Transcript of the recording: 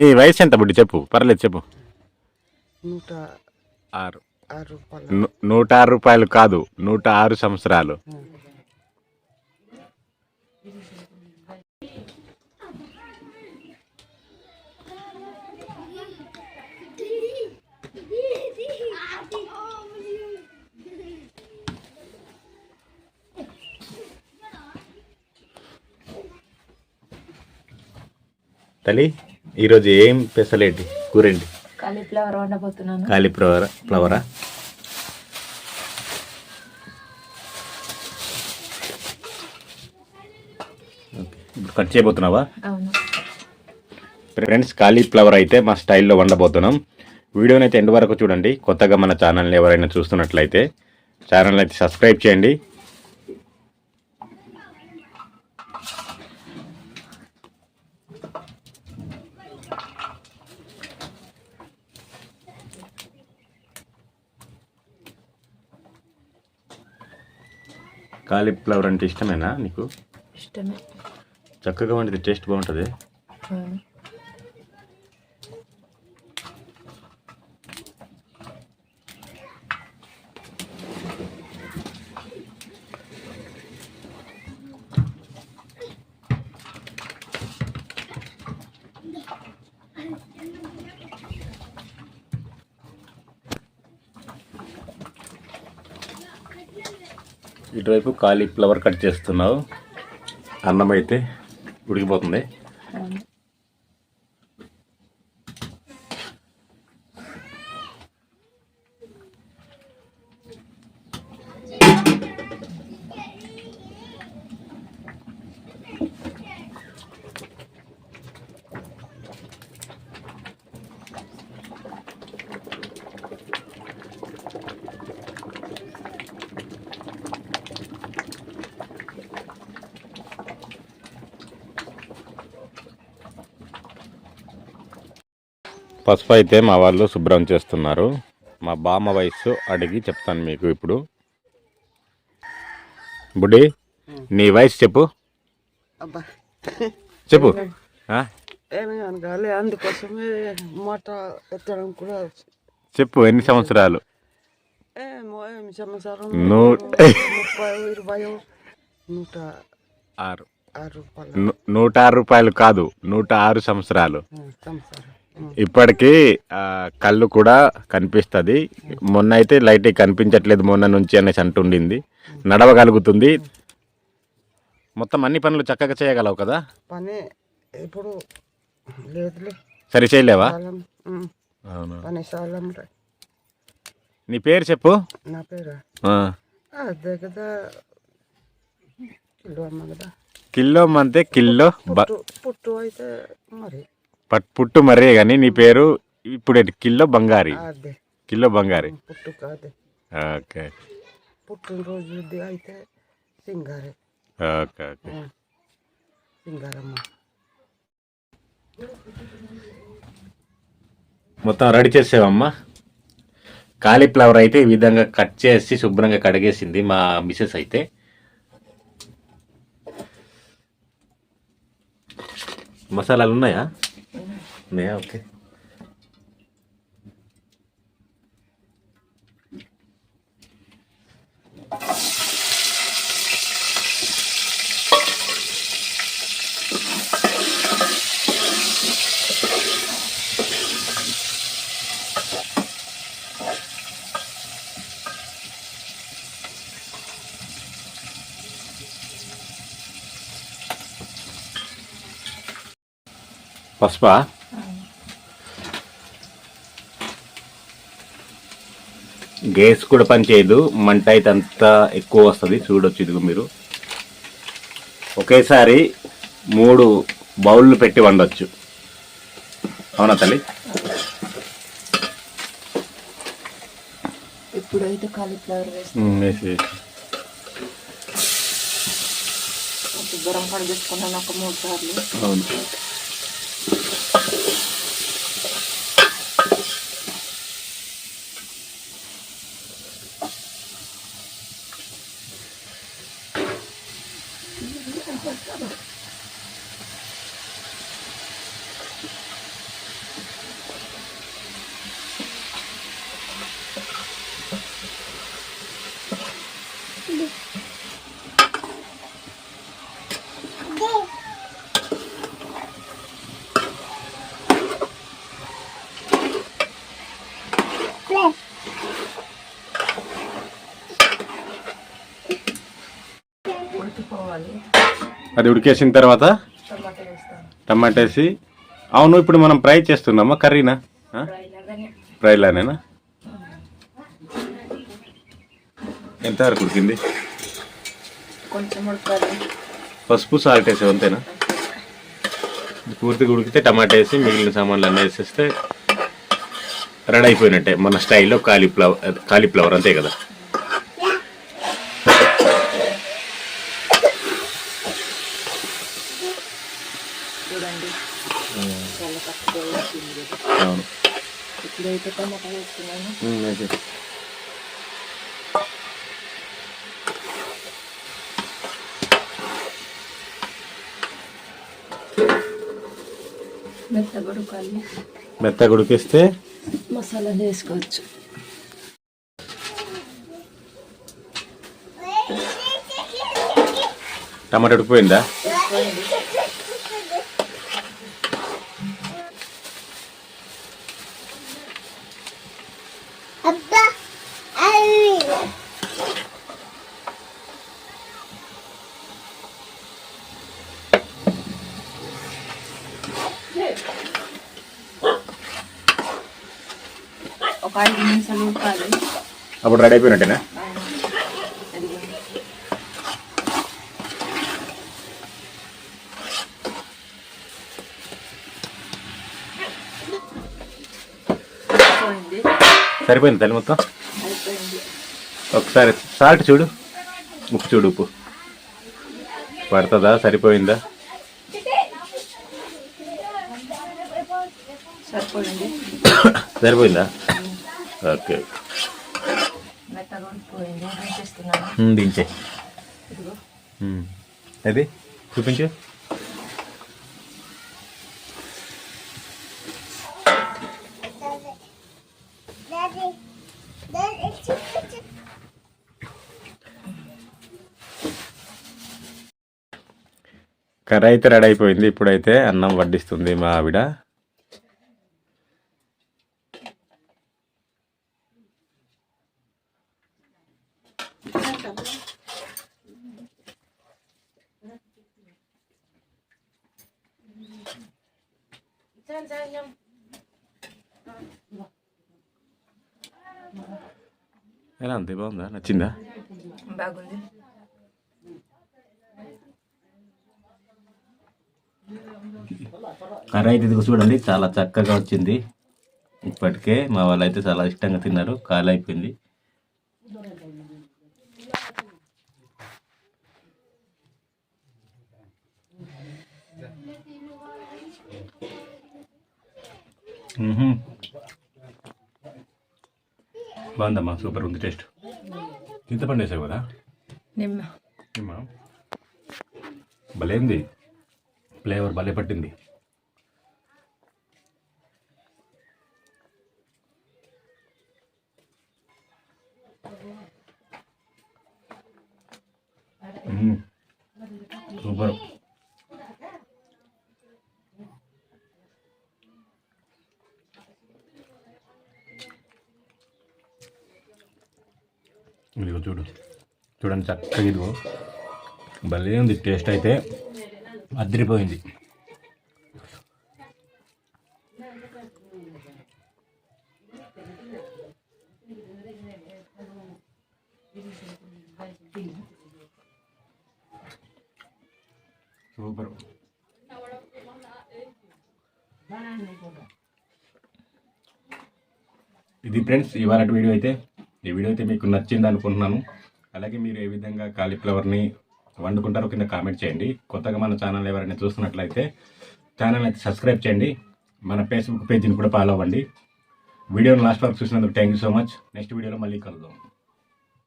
నీ వయసు ఎంత బుడ్డి చెప్పు, పర్లేదు చెప్పు. 106 రూపాయలు. 106 రూపాయలు కాదు, 106 సంవత్సరాలు. తల్లి, ఈరోజు ఏం స్పెషల్ కూరేంటి? కాలీఫ్లవర్ వండబోతున్నాను. ఫ్లవరా? ఇప్పుడు కట్ చేయబోతున్నావా? అవును ఫ్రెండ్స్, కాలీఫ్లవర్ అయితే మా స్టైల్లో వండబోతున్నాం. వీడియోని అయితే ఎండ్ వరకు చూడండి. కొత్తగా మన ఛానల్ని ఎవరైనా చూస్తున్నట్లయితే ఛానల్ అయితే సబ్స్క్రైబ్ చేయండి. కాలీఫ్లవర్ అంటే ఇష్టమేనా నీకు? ఇష్టమే. చక్కగా వండితే టేస్ట్ బాగుంటుంది. ఇటువైపు కాలీఫ్లవర్ కట్ చేస్తున్నావు, అన్నం అయితే ఉడికిపోతుంది. పసుపు అయితే మా వాళ్ళు శుభ్రం చేస్తున్నారు. మా బామ్మ వయసు అడిగి చెప్తాను మీకు ఇప్పుడు. బుడ్డి, నీ వయసు చెప్పు. చెప్పు. ఏమి అనగాలి, అందుకోసమే మాట ఎత్తడం కూడా. చెప్పు, ఎన్ని సంవత్సరాలు? 106 రూపాయలు కాదు, 106 సంవత్సరాలు. ఇప్పటికీ కళ్ళు కూడా కనిపిస్తుంది. మొన్న అయితే లైట్ కనిపించట్లేదు, మొన్న నుంచి అనేసి అంటుండింది. నడవగలుగుతుంది. మొత్తం అన్ని పనులు చక్కగా చేయగలవు కదా? పని ఇప్పుడు లేదులే. సరి చేయలేవా? అవును. నీ పేరు చెప్పు. నా పేరు అదే కదా, కిలో అంతే. కిలో పుట్టు అయితే మరి పుట్టు మరే కానీ నీ పేరు ఇప్పుడు కిలో బంగారి. కిలో బంగారి. పుట్టు కాదు. ఓకే. పుట్టినరోజు అయితే సింగారే. Okay okay. సింగారమ్మ. మొత్తం రెడీ చేసావమ్మా. కాలీఫ్లవర్ అయితే ఈ విధంగా కట్ చేసి శుభ్రంగా కడిగేసింది మా మిసెస్ అయితే. మసాలాలు ఉన్నాయా? ఓకే. పసుపా? గ్యాస్ కూడా పనిచేయదు, మంట అయితే అంతా ఎక్కువ వస్తుంది. చూడొచ్చు, ఇదిగో మీరు ఒకేసారి 3 బౌళ్ళు పెట్టి వండొచ్చు. అవునా తల్లి? ఇప్పుడైతే కాలీఫ్లవర్ వేసి గరం కడిగేసుకున్నాను ఒక 3 సార్లు. అవును. అది ఉడికేసిన తర్వాత టమాటా వేస్తాను. టమాటా వేసి, అవును ఇప్పుడు మనం ఫ్రై చేస్తున్నామా కర్రీనా? ఫ్రై లాగానే. ఫ్రైలానేనా? ఎంతవరకు ఉడికింది? కొంచెం ఉడకాలి. పసుపు సాల్ట్ వేసావు అంతేనా? పూర్తిగా ఉడికితే టమాటా వేసి మిగిలిన సామాన్లు అన్నీ వేసేస్తే రెడీ అయిపోయినట్టే మన స్టైల్లో కాలీఫ్లవర్ అంతే కదా. చూడండి చాలా తక్కువ వేసింది. అవును. ఇప్పుడైతే టమాటా వేస్తున్నాను. మెత్తగా ఉడకాలి. మెత్తగా ఉడికిస్తే మసాలా వేసుకోవచ్చు. టమాటా ఉడికిపోయిందా? ఒక 5 నిమిషాలు ఉడకాలి. అప్పుడు రెడీ అయిపోయినట్టేనా? సరిపోయింది తల్లి మొత్తం? అయిపోయింది. ఒకసారి సాల్ట్ చూడు, ఉప్పు చూడు, ఉప్పు పడుతుందా? సరిపోయిందా? సరిపోయింది. సరిపోయిందా? ఓకే. మెత్తగా ఉడికిపోయింది. దించేస్తున్నాను. దించే. ఇదిగో అది చూపించు. కర్రీ అయితే రెడీ అయిపోయింది. ఇప్పుడైతే అన్నం వడ్డిస్తుంది మా ఆవిడ. ఎలా ఉంది? బాగుందా? నచ్చిందా? బాగుంది. కర్రీ అయితే ఇదిగో చూడండి చాలా చక్కగా వచ్చింది. ఇప్పటికే మా వాళ్ళు అయితే చాలా ఇష్టంగా తిన్నారు. కాలు అయిపోయింది. బాగుందమ్మా, సూపర్ ఉంది టేస్ట్. చింతపండు వేసావు కదా? నిమ్మ భలే ఉంది, ఫ్లేవర్ భలే పట్టింది. సూపర్. ఇదిగో చూడండి చక్కగా, ఇదిగో భలే ఉంది టేస్ట్ అయితే అదిరిపోయింది. సూపర్. ఇది ఫ్రెండ్స్ ఇవాళ వీడియో అయితే. ఈ వీడియో అయితే మీకు నచ్చింది అనుకుంటున్నాను. అలాగే మీరు ఏ విధంగా కాలీఫ్లవర్ని వండుకుంటారో కింద కామెంట్ చేయండి. కొత్తగా మన ఛానల్ ఎవరైనా చూస్తున్నట్లయితే ఛానల్ అయితే సబ్స్క్రైబ్ చేయండి. మన ఫేస్బుక్ పేజీని కూడా ఫాలో అవ్వండి. వీడియోని లాస్ట్ వరకు చూసినందుకు thank you so much. Next వీడియోలో మళ్ళీ కలుద్దాం.